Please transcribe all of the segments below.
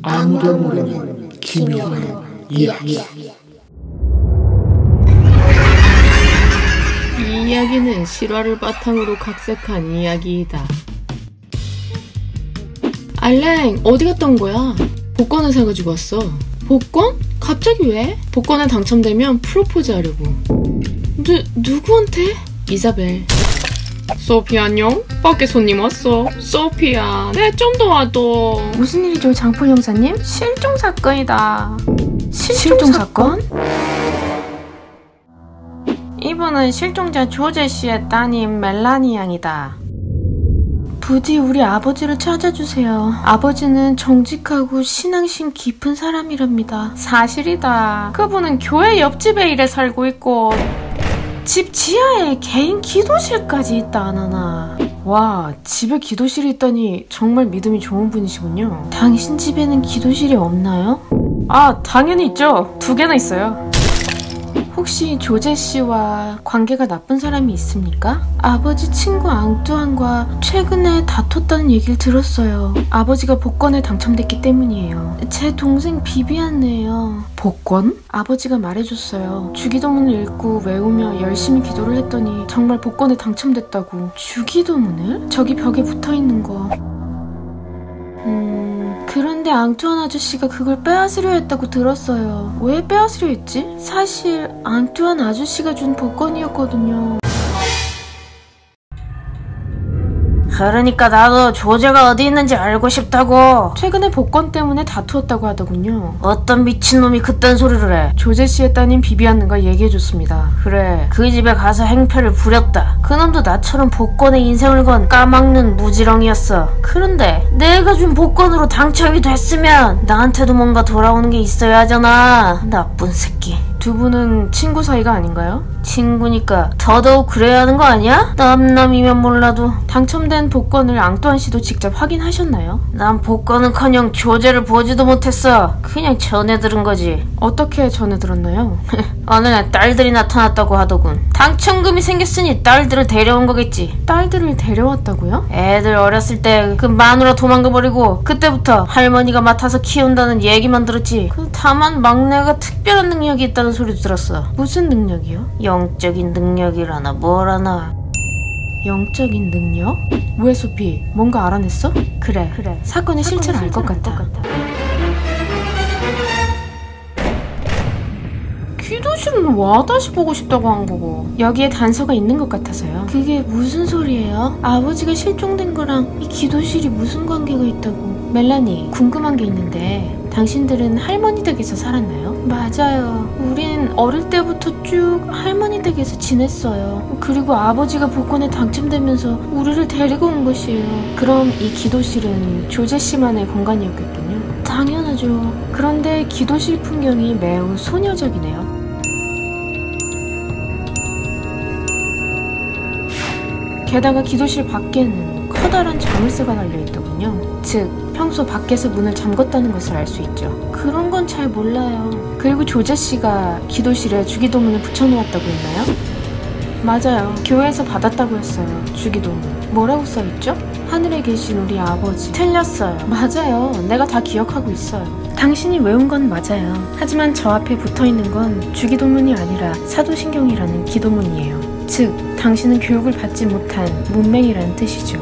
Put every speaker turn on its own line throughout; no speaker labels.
아무도 모르는 기묘한 이야기.
이 이야기는 실화를 바탕으로 각색한 이야기이다. 알랭, 어디 갔다 온 거야? 복권을 사가지고 왔어. 복권? 갑자기 왜? 복권에 당첨되면 프로포즈 하려고. 누구한테? 이사벨. 소피 안녕? 밖에 손님 왔어. 소피야, 내 좀 도와줘. 무슨 일이죠, 장폴 형사님? 실종 사건이다. 실종 사건? 이분은 실종자 조제 씨의 따님 멜라니 양이다. 부디 우리 아버지를 찾아주세요. 아버지는 정직하고 신앙심 깊은 사람이랍니다. 사실이다. 그분은 교회 옆집에 일해 살고 있고 집 지하에 개인 기도실까지 있다 하나. 와, 집에 기도실이 있다니 정말 믿음이 좋은 분이시군요. 당신 집에는 기도실이 없나요? 아, 당연히 있죠. 2개나 있어요. 혹시 조제 씨와 관계가 나쁜 사람이 있습니까? 아버지 친구 앙뚜안과 최근에 다퉜다는 얘기를 들었어요. 아버지가 복권에 당첨됐기 때문이에요. 제 동생 비비안네요. 복권? 아버지가 말해줬어요. 주기도문을 읽고 외우며 열심히 기도를 했더니 정말 복권에 당첨됐다고. 주기도문을? 저기 벽에 붙어있는 거. 그런데 앙뚜안 아저씨가 그걸 빼앗으려 했다고 들었어요. 왜 빼앗으려 했지? 사실 앙뚜안 아저씨가 준 복권이었거든요. 그러니까 나도 조제가 어디 있는지 알고 싶다고. 최근에 복권 때문에 다투었다고 하더군요. 어떤 미친놈이 그딴 소리를 해. 조제 씨의 따님 비비안느가 얘기해줬습니다. 그래, 그 집에 가서 행패를 부렸다. 그놈도 나처럼 복권에 인생을 건 까막눈 무지렁이었어. 그런데 내가 준 복권으로 당첨이 됐으면 나한테도 뭔가 돌아오는 게 있어야 하잖아. 나쁜 새끼. 두 분은 친구 사이가 아닌가요? 친구니까 더더욱 그래야 하는 거 아니야? 남남이면 몰라도. 당첨된 복권을 앙뚜안 씨도 직접 확인하셨나요? 난 복권은커녕 조제를 보지도 못했어. 그냥 전해 들은 거지. 어떻게 전해 들었나요? 어느 날 딸들이 나타났다고 하더군. 당첨금이 생겼으니 딸들을 데려온 거겠지. 딸들을 데려왔다고요? 애들 어렸을 때 그 마누라 도망가 버리고 그때부터 할머니가 맡아서 키운다는 얘기만 들었지. 다만 막내가 특별한 능력이 있다는 소리도 들었어. 무슨 능력이요? 영적인 능력이라나 뭐라나. 영적인 능력? 왜 소피? 뭔가 알아냈어? 그래. 사건의 실체를 알 것 같아. 기도실은 와 다시 보고 싶다고 한 거고 여기에 단서가 있는 것 같아서요. 그게 무슨 소리예요? 아버지가 실종된 거랑 이 기도실이 무슨 관계가 있다고. 멜라니, 궁금한 게 있는데 당신들은 할머니 댁에서 살았나요? 맞아요. 우린 어릴 때부터 쭉 할머니 댁에서 지냈어요. 그리고 아버지가 복권에 당첨되면서 우리를 데리고 온 것이에요. 그럼 이 기도실은 조제 씨만의 공간이었겠군요. 당연하죠. 그런데 기도실 풍경이 매우 소녀적이네요. 게다가 기도실 밖에는 커다란 자물쇠가 달려있더군요. 즉, 평소 밖에서 문을 잠궜다는 것을 알 수 있죠. 그런 건 잘 몰라요. 그리고 조제 씨가 기도실에 주기도문을 붙여놓았다고 했나요? 맞아요. 교회에서 받았다고 했어요. 주기도문. 뭐라고 써있죠? 하늘에 계신 우리 아버지. 틀렸어요. 맞아요. 내가 다 기억하고 있어요. 당신이 외운 건 맞아요. 하지만 저 앞에 붙어있는 건 주기도문이 아니라 사도신경이라는 기도문이에요. 즉, 당신은 교육을 받지 못한 문맹이라는 뜻이죠.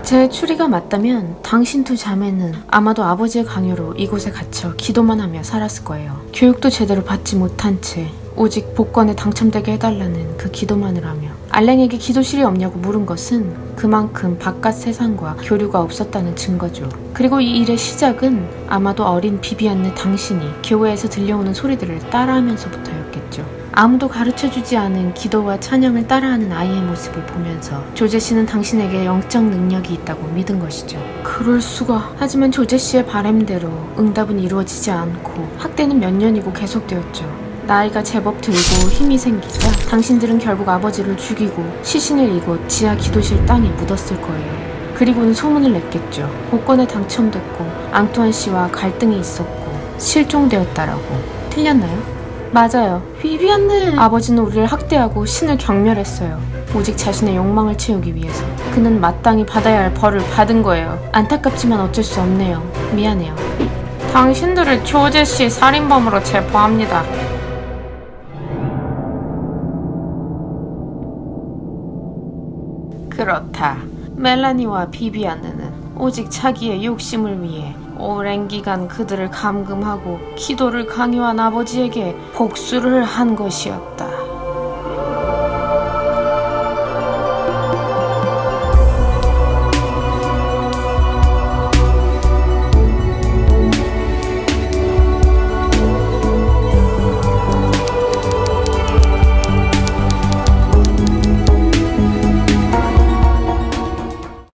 제 추리가 맞다면 당신 2 자매는 아마도 아버지의 강요로 이곳에 갇혀 기도만 하며 살았을 거예요. 교육도 제대로 받지 못한 채 오직 복권에 당첨되게 해달라는 그 기도만을 하며. 알랭에게 기도실이 없냐고 물은 것은 그만큼 바깥 세상과 교류가 없었다는 증거죠. 그리고 이 일의 시작은 아마도 어린 비비안느 당신이 교회에서 들려오는 소리들을 따라하면서부터였겠죠. 아무도 가르쳐주지 않은 기도와 찬양을 따라하는 아이의 모습을 보면서 조제 씨는 당신에게 영적 능력이 있다고 믿은 것이죠. 그럴 수가. 하지만 조제 씨의 바람대로 응답은 이루어지지 않고 학대는 몇 년이고 계속되었죠. 나이가 제법 들고 힘이 생기자 당신들은 결국 아버지를 죽이고 시신을 이곳 지하 기도실 땅에 묻었을 거예요. 그리고는 소문을 냈겠죠. 복권에 당첨됐고 앙뚜안 씨와 갈등이 있었고 실종되었다라고. 틀렸나요? 맞아요. 비비안느! 아버지는 우리를 학대하고 신을 경멸했어요. 오직 자신의 욕망을 채우기 위해서. 그는 마땅히 받아야 할 벌을 받은 거예요. 안타깝지만 어쩔 수 없네요. 미안해요. 당신들을 조제 씨 살인범으로 체포합니다. 그렇다. 멜라니와 비비안느는 오직 자기의 욕심을 위해 오랜 기간 그들을 감금하고 기도를 강요한 아버지에게 복수를 한 것이었다.